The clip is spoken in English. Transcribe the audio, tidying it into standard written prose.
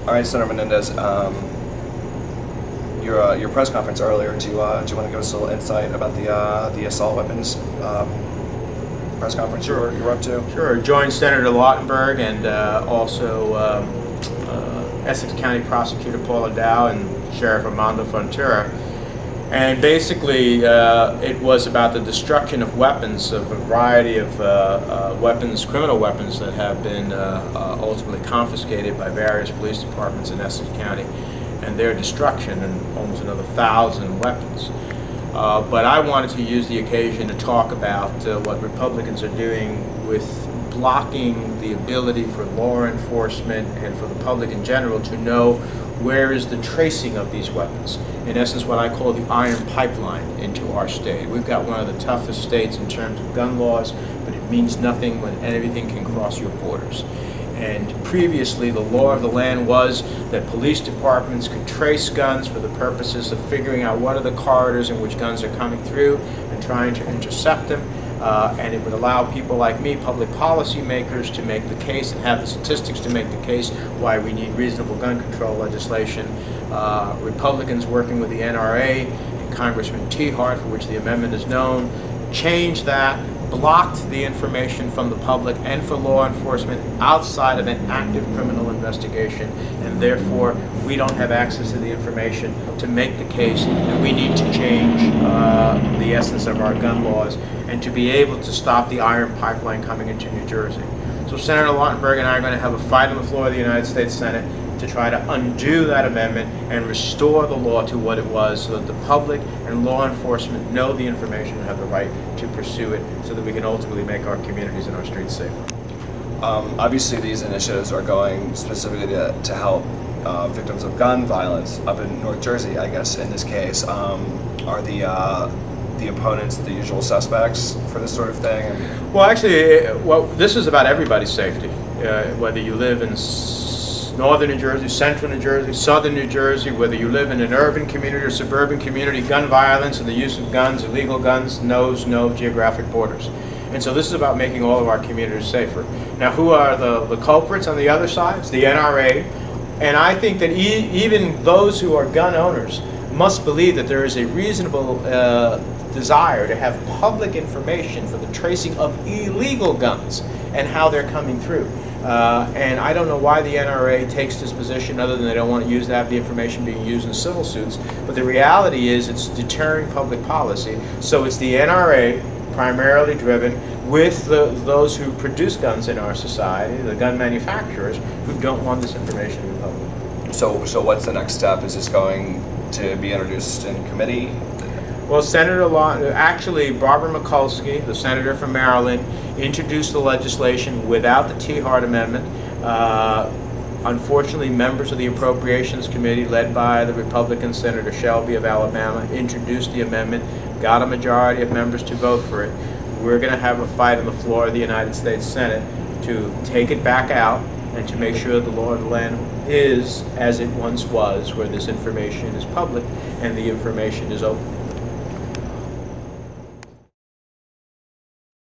All right, Senator Menendez, your press conference earlier. Do you want to give us a little insight about the assault weapons press conference you were up to? Sure. Joined Senator Lautenberg and also Essex County Prosecutor Paula Dow and Sheriff Armando Frontera. And basically, it was about the destruction of weapons, of a variety of weapons, criminal weapons that have been ultimately confiscated by various police departments in Essex County, and their destruction, and almost another 1,000 weapons. But I wanted to use the occasion to talk about what Republicans are doing with blocking the ability for law enforcement and for the public in general to know where is the tracing of these weapons. In essence, what I call the iron pipeline into our state. We've got one of the toughest states in terms of gun laws, but it means nothing when anything can cross your borders. And previously, the law of the land was that police departments could trace guns for the purposes of figuring out what are the corridors in which guns are coming through and trying to intercept them. And it would allow people like me, public policy makers, to make the case and have the statistics to make the case why we need reasonable gun control legislation. Republicans working with the NRA and Congressman Tiahrt, for which the amendment is known, changed that, blocked the information from the public and for law enforcement outside of an active criminal investigation, and therefore we don't have access to the information to make the case that we need to change the essence of our gun laws and to be able to stop the iron pipeline coming into New Jersey. So Senator Lautenberg and I are going to have a fight on the floor of the United States Senate to try to undo that amendment and restore the law to what it was, so that the public and law enforcement know the information and have the right to pursue it, so that we can ultimately make our communities and our streets safer. Obviously, these initiatives are going specifically to help victims of gun violence up in North Jersey, I guess, in this case. Are the opponents the usual suspects for this sort of thing? Well, actually, this is about everybody's safety, whether you live in northern New Jersey, central New Jersey, southern New Jersey, whether you live in an urban community or suburban community. Gun violence and the use of guns, illegal guns, knows no geographic borders. And so this is about making all of our communities safer. Now, who are the culprits on the other side? It's the NRA. And I think that even those who are gun owners must believe that there is a reasonable desire to have public information for the tracing of illegal guns and how they're coming through. And I don't know why the NRA takes this position, other than they don't want to use that, the information being used in civil suits. But the reality is it's deterring public policy. So it's the NRA, primarily driven, with those who produce guns in our society, the gun manufacturers, who don't want this information in public. So what's the next step? Is this going to be introduced in committee? Well, actually, Barbara Mikulski, the senator from Maryland, introduced the legislation without the Tiahrt Amendment. Unfortunately, members of the Appropriations Committee, led by the Republican Senator Shelby of Alabama, introduced the amendment, got a majority of members to vote for it. We're going to have a fight on the floor of the United States Senate to take it back out and to make sure the law of the land is as it once was, where this information is public and the information is open.